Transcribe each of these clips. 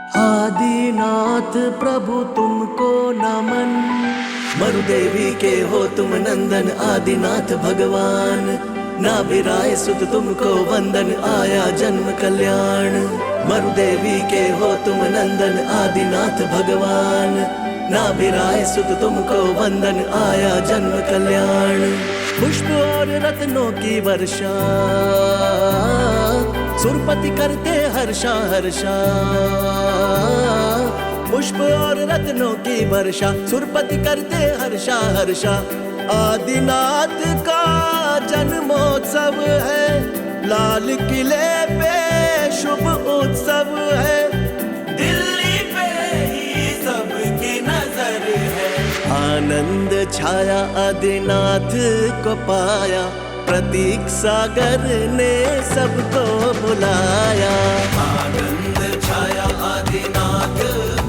आदिनाथ प्रभु तुमको नमन। मरुदेवी के हो तुम नंदन आदिनाथ भगवान। नाभिराय सुत तुमको वंदन आया जन्म कल्याण। मरुदेवी के हो तुम नंदन आदिनाथ भगवान। नाभिराय सुत तुमको वंदन आया जन्म कल्याण। पुष्प और रत्नों की वर्षा सुरपति करते हर्षा हर्षा। पुष्प और रत्नों की वर्षा सुरपति करते हर्षा हर्षा। आदिनाथ का जन्मोत्सव है, लाल किले पे शुभ उत्सव है। दिल्ली पे ही सबकी नजर है। आनंद छाया आदिनाथ को पाया, प्रतीक सागर ने सबको बुलाया। आनंद छाया आदिनाथ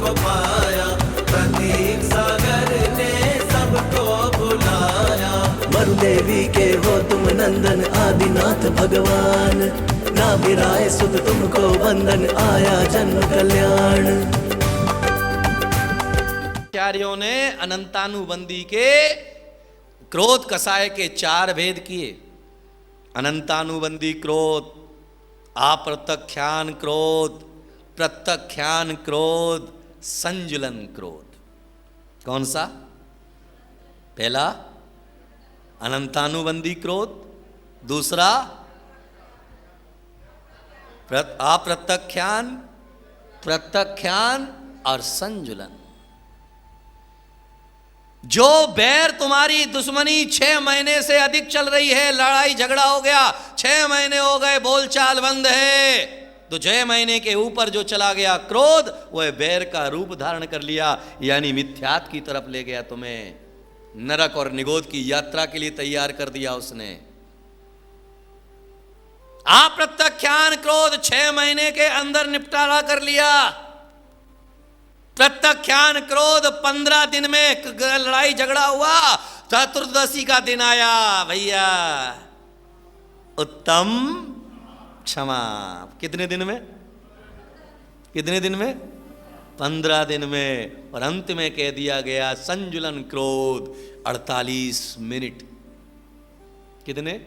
को पाया, प्रतीक सागर ने सबको बुलाया। मरुदेवी के हो तुम नंदन आदिनाथ भगवान। नाभिराय सुत तुमको वंदन आया जन्म कल्याण। आचार्यों ने अनंतानुबंदी के क्रोध कसाय के 4 भेद किए। अनंतानुबंधी क्रोध, अप्रत्यख्यान क्रोध, प्रत्यख्यान क्रोध, संजुलन क्रोध। कौन सा? पहला अनंतानुबंधी क्रोध, दूसरा अप्रत्यख्यान, प्रत्यख्यान और संजुलन। जो बैर तुम्हारी दुश्मनी 6 महीने से अधिक चल रही है, लड़ाई झगड़ा हो गया, 6 महीने हो गए, बोलचाल बंद है, तो 6 महीने के ऊपर जो चला गया क्रोध, वह बैर का रूप धारण कर लिया, यानी मिथ्यात की तरफ ले गया तुम्हें। नरक और निगोद की यात्रा के लिए तैयार कर दिया उसने। अप्रत्यख्यान क्रोध 6 महीने के अंदर निपटारा कर लिया। प्रत्यख्यान क्रोध 15 दिन में लड़ाई झगड़ा हुआ, चतुर्दशी का दिन आया, भैया उत्तम क्षमा। कितने दिन में? कितने दिन में? 15 दिन में। और अंत में कह दिया गया संजुलन क्रोध 48 मिनट। कितने?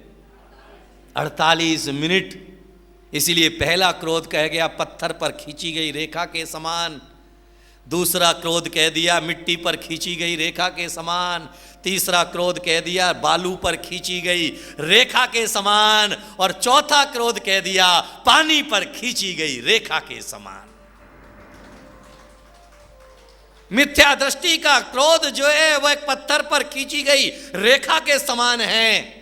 48 मिनट। इसीलिए पहला क्रोध कह गया पत्थर पर खींची गई रेखा के समान, दूसरा क्रोध कह दिया मिट्टी पर खींची गई रेखा के समान, तीसरा क्रोध कह दिया बालू पर खींची गई रेखा के समान, और चौथा क्रोध कह दिया पानी पर खींची गई रेखा के समान। मिथ्या दृष्टि का क्रोध जो है वह एक पत्थर पर खींची गई रेखा के समान है।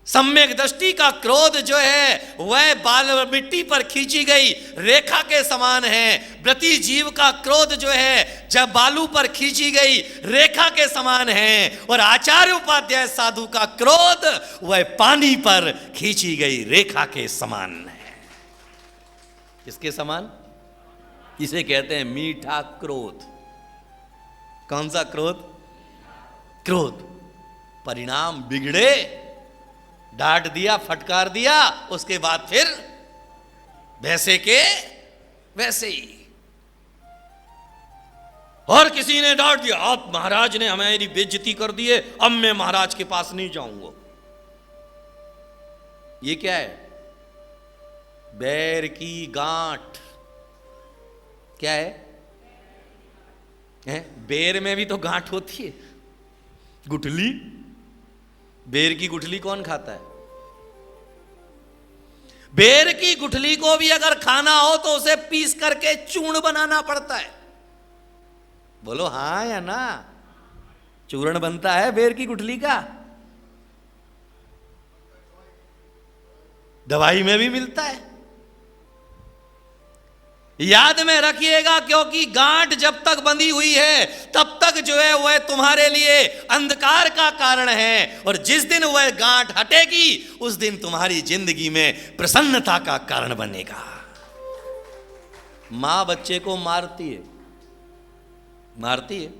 सम्यक दृष्टि का क्रोध जो है वह बाल मिट्टी पर खींची गई रेखा के समान है। व्रती जीव का क्रोध जो है जब बालू पर खींची गई रेखा के समान है। और आचार्य उपाध्याय साधु का क्रोध वह पानी पर खींची गई रेखा के समान है। किसके समान? इसे कहते हैं मीठा क्रोध। कौन सा क्रोध? क्रोध। परिणाम बिगड़े, डांट दिया, फटकार दिया, उसके बाद फिर वैसे के वैसे ही। और किसी ने डांट दिया, आप महाराज ने हमारी बेइज्जती कर दी है, अब मैं महाराज के पास नहीं जाऊंगा। ये क्या है? बैर की गांठ। क्या है? बेर में भी तो गांठ होती है, गुठली। बेर की गुठली कौन खाता है? बेर की गुठली को भी अगर खाना हो तो उसे पीस करके चूर्ण बनाना पड़ता है। बोलो हाँ या ना? चूर्ण बनता है बेर की गुठली का, दवाई में भी मिलता है। याद में रखिएगा, क्योंकि गांठ जब तक बंधी हुई है तब तक जो है वह तुम्हारे लिए अंधकार का कारण है, और जिस दिन वह गांठ हटेगी उस दिन तुम्हारी जिंदगी में प्रसन्नता का कारण बनेगा। मां बच्चे को मारती है, मारती है,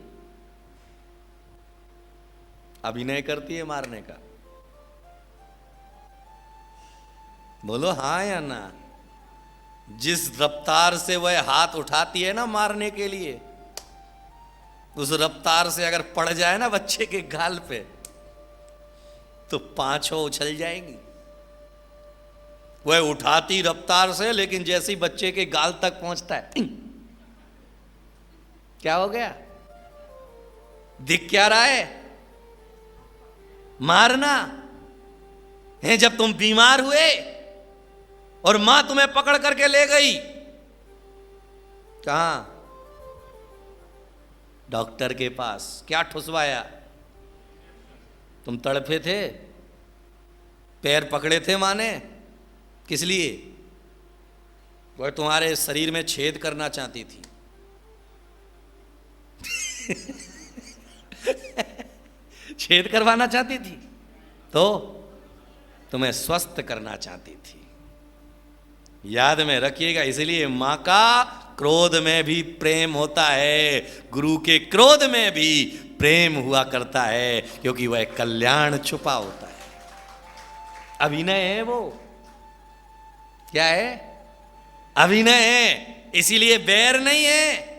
अभिनय करती है मारने का। बोलो हाँ या ना? जिस रफ्तार से वह हाथ उठाती है ना मारने के लिए, उस रफ्तार से अगर पड़ जाए ना बच्चे के गाल पे तो पांचों उछल जाएंगी। वह उठाती रफ्तार से, लेकिन जैसे ही बच्चे के गाल तक पहुंचता है, क्या हो गया? दिख क्या रहा है? मारना है। जब तुम बीमार हुए और मां तुम्हें पकड़ करके ले गई, कहां? डॉक्टर के पास। क्या ठुसवाया? तुम तड़फे थे, पैर पकड़े थे मां ने। किस लिए? वह तुम्हारे शरीर में छेद करना चाहती थी। छेद करवाना चाहती थी, तो तुम्हें स्वस्थ करना चाहती थी। याद में रखिएगा। इसलिए मां का क्रोध में भी प्रेम होता है, गुरु के क्रोध में भी प्रेम हुआ करता है, क्योंकि वह कल्याण छुपा होता है। अभिनय है वो। क्या है? अभिनय है। इसीलिए बैर नहीं है।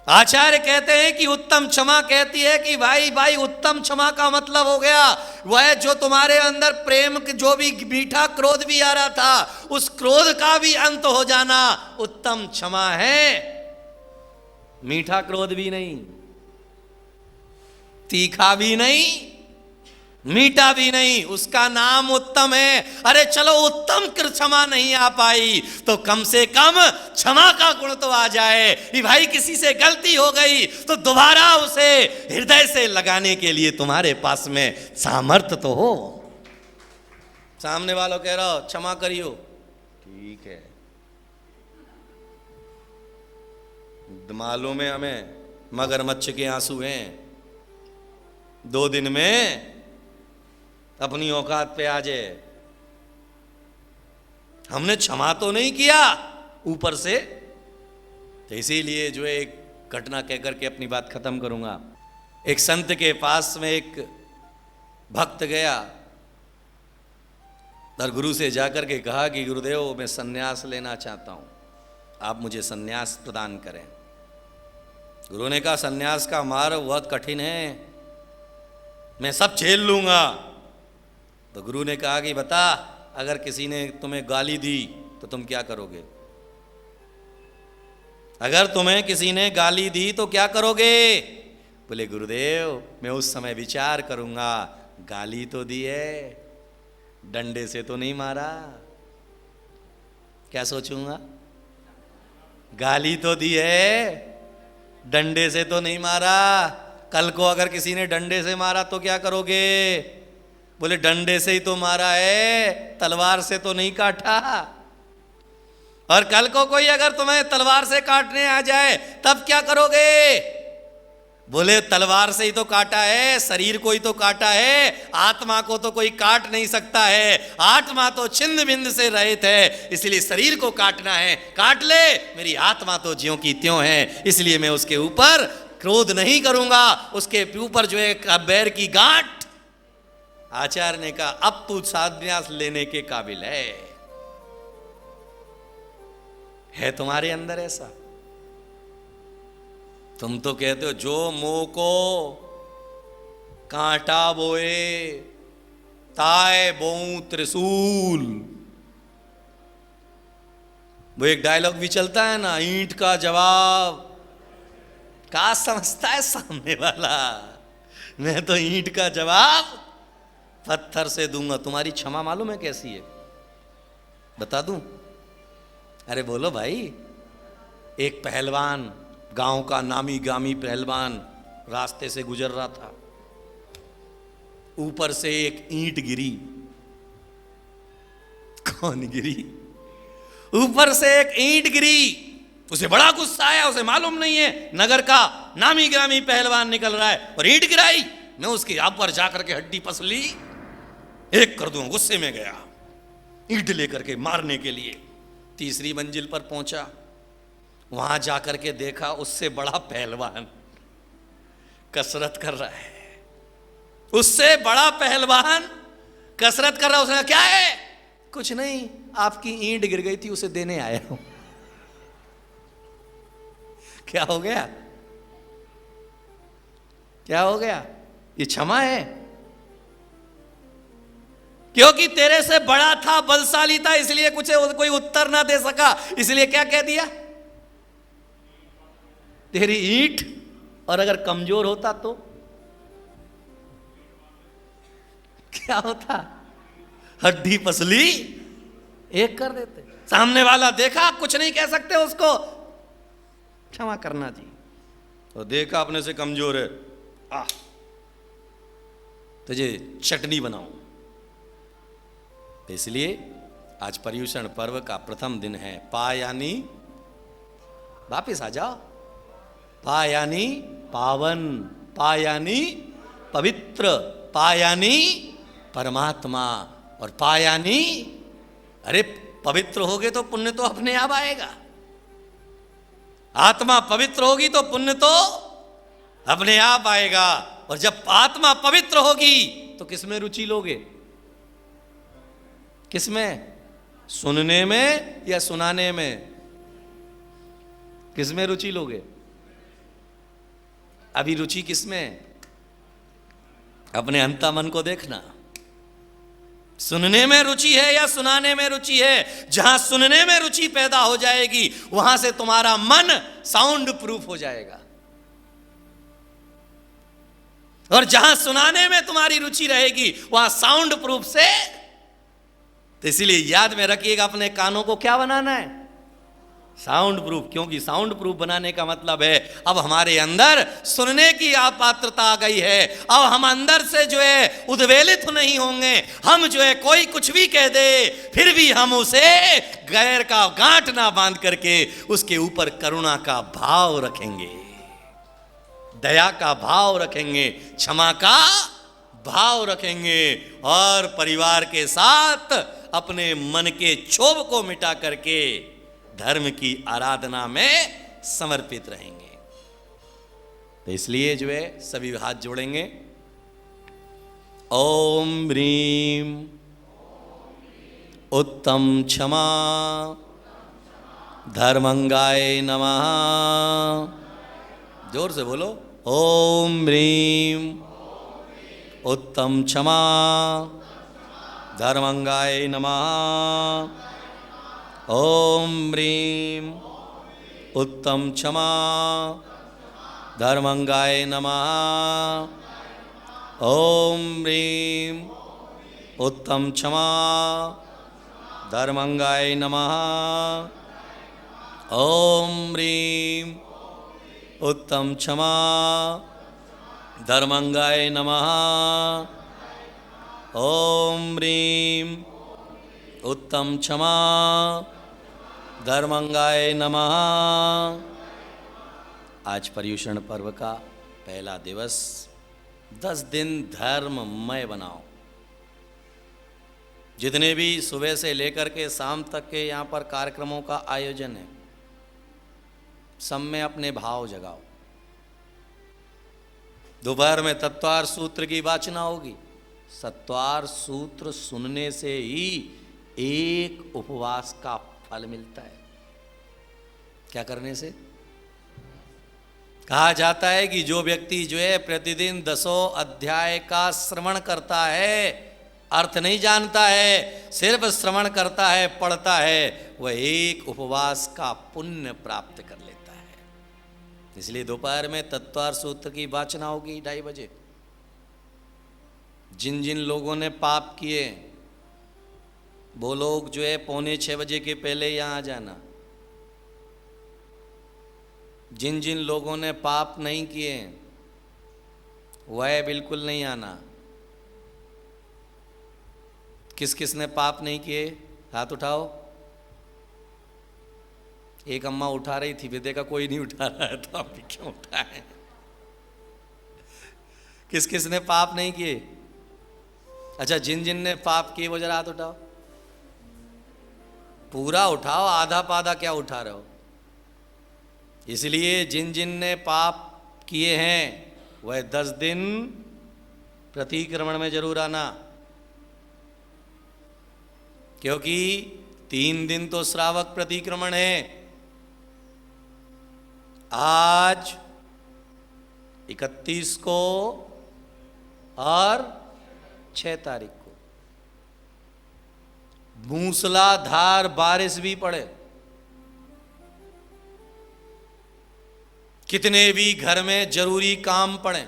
आचार्य कहते हैं कि उत्तम क्षमा कहती है कि भाई उत्तम क्षमा का मतलब हो गया वह जो तुम्हारे अंदर प्रेम जो भी मीठा क्रोध भी आ रहा था, उस क्रोध का भी अंत हो जाना उत्तम क्षमा है। मीठा क्रोध भी नहीं, तीखा भी नहीं, मीठा भी नहीं, उसका नाम उत्तम है। अरे चलो उत्तम क्षमा नहीं आ पाई तो कम से कम क्षमा का गुण तो आ जाए कि भाई किसी से गलती हो गई तो दोबारा उसे हृदय से लगाने के लिए तुम्हारे पास में सामर्थ्य तो हो। सामने वालों कह रहा हो क्षमा करियो, ठीक है, मालूम है हमें मगरमच्छ के आंसू हैं, 2 दिन में अपनी औकात पे आ जाए। हमने क्षमा तो नहीं किया ऊपर से। तो इसीलिए जो एक घटना कहकर के अपनी बात खत्म करूंगा। एक संत के पास में एक भक्त गया और गुरु से जाकर के कहा कि गुरुदेव मैं सन्यास लेना चाहता हूं, आप मुझे सन्यास प्रदान करें। गुरु ने कहा सन्यास का मार्ग बहुत कठिन है, मैं सब झेल लूंगा। तो गुरु ने कहा कि बता, अगर किसी ने तुम्हें गाली दी तो तुम क्या करोगे? अगर तुम्हें किसी ने गाली दी तो क्या करोगे? बोले गुरुदेव मैं उस समय विचार करूंगा, गाली तो दी है, डंडे से तो नहीं मारा। क्या सोचूंगा? गाली तो दी है, डंडे से तो नहीं मारा। कल को अगर किसी ने डंडे से मारा तो क्या करोगे? बोले डंडे से ही तो मारा है, तलवार से तो नहीं काटा। और कल को कोई अगर तुम्हें तलवार से काटने आ जाए तब क्या करोगे? बोले तलवार से ही तो काटा है, शरीर को ही तो काटा है, आत्मा को तो कोई काट नहीं सकता है। आत्मा तो छिन्न भिन्न से रहित है, इसलिए शरीर को काटना है, काट ले। मेरी आत्मा तो ज्यों की त्यों है, इसलिए मैं उसके ऊपर क्रोध नहीं करूंगा, उसके ऊपर जो है बैर की गांठ। आचार्य ने कहा अब तू संन्यास लेने के काबिल है तुम्हारे अंदर ऐसा? तुम तो कहते हो जो मुंह को कांटा बोए ताए बोऊं त्रिशूल। वो एक डायलॉग भी चलता है ना, ईंट का जवाब। क्या समझता है सामने वाला? मैं तो ईंट का जवाब पत्थर से दूंगा। तुम्हारी क्षमा मालूम है कैसी है? बता दूं? अरे बोलो भाई। एक पहलवान, गांव का नामी गामी पहलवान रास्ते से गुजर रहा था, ऊपर से एक ईंट गिरी। कौन गिरी? ऊपर से एक ईंट गिरी। उसे बड़ा गुस्सा आया, उसे मालूम नहीं है नगर का नामी ग्रामी पहलवान निकल रहा है और ईंट गिराई। मैं उसके आप पर जाकर के हड्डी पसली एक कर दूं। गुस्से में गया ईंट लेकर के मारने के लिए। 3री मंजिल पर पहुंचा, वहां जाकर के देखा उससे बड़ा पहलवान कसरत कर रहा है। उससे बड़ा पहलवान कसरत कर रहा है। उसने क्या है? कुछ नहीं, आपकी ईंट गिर गई थी, उसे देने आया हूं। क्या हो गया? क्या हो गया? ये क्षमा है? क्योंकि तेरे से बड़ा था, बलशाली था, इसलिए कुछ कोई उत्तर ना दे सका, इसलिए क्या कह दिया? तेरी ईंट। और अगर कमजोर होता तो क्या होता? हड्डी पसली एक कर देते। सामने वाला देखा, कुछ नहीं कह सकते उसको, क्षमा करना जी। तो देखा अपने से कमजोर है, आ तुझे चटनी बनाऊं। तो इसलिए आज पर्युषण पर्व का प्रथम दिन है। पा यानी, वापिस आ जाओ, पा यानी पावन, पा यानी पवित्र, पा यानी परमात्मा, और पा यानी, अरे पवित्र होगे तो पुण्य तो अपने आप आएगा। आत्मा पवित्र होगी तो पुण्य तो अपने आप आएगा। और जब आत्मा पवित्र होगी तो किसमें रुचि लोगे? किसमें? सुनने में या सुनाने में? किसमें रुचि लोगे? अभी रुचि किसमें? अपने अंता मन को देखना। सुनने में रुचि है या सुनाने में रुचि है? जहां सुनने में रुचि पैदा हो जाएगी वहां से तुम्हारा मन साउंड प्रूफ हो जाएगा, और जहां सुनाने में तुम्हारी रुचि रहेगी वहां साउंड प्रूफ से। तो इसीलिए याद में रखिएगा, अपने कानों को क्या बनाना है? Sound proof. क्योंकि साउंड प्रूफ बनाने का मतलब है अब हमारे अंदर सुनने की अपात्रता आ गई है। अब हम अंदर से जो है उद्वेलित नहीं होंगे। हम जो है कोई कुछ भी कह दे फिर भी हम उसे गैर का गांठ ना बांध करके उसके ऊपर करुणा का भाव रखेंगे, दया का भाव रखेंगे, क्षमा का भाव रखेंगे, और परिवार के साथ अपने मन के क्षोभ को मिटा करके धर्म की आराधना में समर्पित रहेंगे। तो इसलिए जो है सभी हाथ जोड़ेंगे। ओम ह्रीम उत्तम क्षमा धर्मंगाय नमः। जोर से बोलो, ओम ह्रीम उत्तम क्षमा धर्मंगाय नमः। ओम ह्रीम उत्तम क्षमा धर्मंगाय नमः। ओम ह्रीम उत्तम क्षमा धर्मंगाय नमः। ओम ह्रीम उत्तम क्षमा धर्मंगाय नमः। ओम ह्रीम उत्तम क्षमा धर्मंगाय नमः। आज पर्युषण पर्व का पहला दिवस। 10 दिन धर्ममय बनाओ। जितने भी सुबह से लेकर के शाम तक के यहाँ पर कार्यक्रमों का आयोजन है, सब में अपने भाव जगाओ। दोपहर में तत्वार सूत्र की वाचना होगी। सत्वार सूत्र सुनने से ही एक उपवास का फल मिलता है। क्या करने से? कहा जाता है कि जो व्यक्ति जो है प्रतिदिन 10 अध्याय का श्रवण करता है, अर्थ नहीं जानता है, सिर्फ श्रवण करता है, पढ़ता है, वह एक उपवास का पुण्य प्राप्त कर लेता है। इसलिए दोपहर में तत्वार सूत्र की वाचना होगी 2:30 बजे। जिन जिन लोगों ने पाप किए वो लोग जो है 5:45 बजे के पहले यहाँ आ जाना। जिन जिन लोगों ने पाप नहीं किए वह बिल्कुल नहीं आना। किस किस ने पाप नहीं किए हाथ उठाओ। एक अम्मा उठा रही थी, विदे का कोई नहीं उठा रहा है, तो आप भी क्यों उठाए? किस किस ने पाप नहीं किए? अच्छा, जिन जिन ने पाप किए वो जरा हाथ उठाओ। पूरा उठाओ, आधा पाधा क्या उठा रहे हो? इसलिए जिन जिन ने पाप किए हैं वह 10 दिन प्रतिक्रमण में जरूर आना। क्योंकि 3 दिन तो श्रावक प्रतिक्रमण है। आज 31 को और 6 तारीख को मूसलाधार बारिश भी पड़े। कितने भी घर में जरूरी काम पड़े,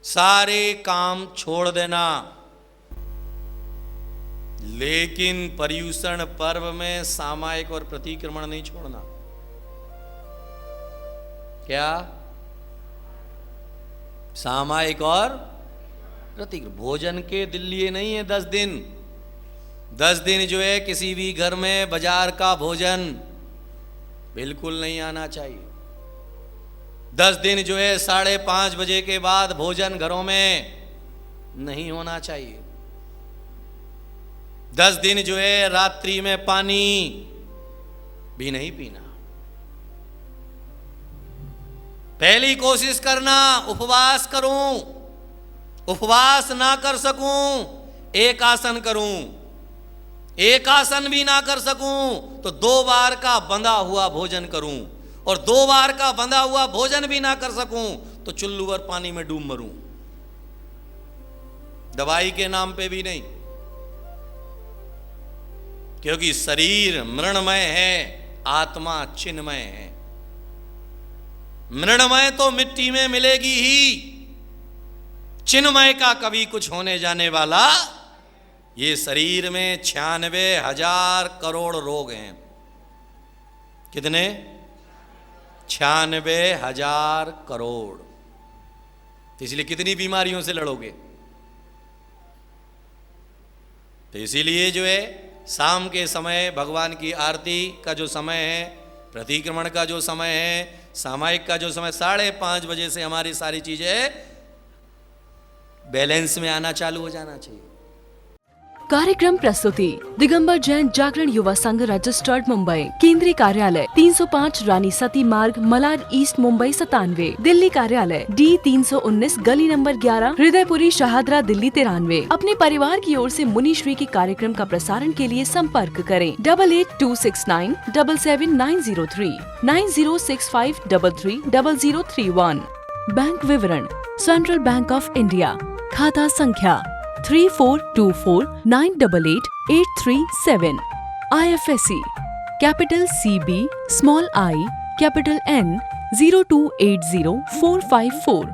सारे काम छोड़ देना, लेकिन पर्युषण पर्व में सामायिक और प्रतिक्रमण नहीं छोड़ना। क्या? सामायिक और प्रतिक्रमण। भोजन के लिए नहीं है 10 दिन। 10 दिन जो है किसी भी घर में बाजार का भोजन बिल्कुल नहीं आना चाहिए। 10 दिन जो है 5:30 बजे के बाद भोजन घरों में नहीं होना चाहिए। 10 दिन जो है रात्रि में पानी भी नहीं पीना। पहली कोशिश करना उपवास करूं, उपवास ना कर सकूं एक आसन करूं, एक आसन भी ना कर सकूं तो 2 बार का बंधा हुआ भोजन करूं, और 2 बार का बंधा हुआ भोजन भी ना कर सकूं तो चुल्लू और पानी में डूब मरूं। दवाई के नाम पे भी नहीं, क्योंकि शरीर मृणमय है, आत्मा चिन्मय है। मृणमय तो मिट्टी में मिलेगी ही, चिन्मय का कभी कुछ होने जाने वाला। ये शरीर में 96,000 करोड़ रोग हैं। कितने? 96,000 करोड़। तो इसलिए कितनी बीमारियों से लड़ोगे? तो इसीलिए जो है शाम के समय भगवान की आरती का जो समय है, प्रतिक्रमण का जो समय है, सामायिक का जो समय 5:30 बजे से हमारी सारी चीजें बैलेंस में आना चालू हो जाना चाहिए। कार्यक्रम प्रस्तुति दिगंबर जैन जागरण युवा संघ रजिस्टर्ड मुंबई। केंद्रीय कार्यालय 305 रानी सती मार्ग, मलाड ईस्ट, मुंबई 97। दिल्ली कार्यालय D319 गली नंबर 11, हृदयपुरी, शाहदरा, दिल्ली 93। अपने परिवार की ओर से मुनिश्री के कार्यक्रम का प्रसारण के लिए संपर्क करें 882697 77903 9065330031। बैंक विवरण सेंट्रल बैंक ऑफ इंडिया, खाता संख्या 3424988837। IFSC capital CB, small I, capital N 0280454।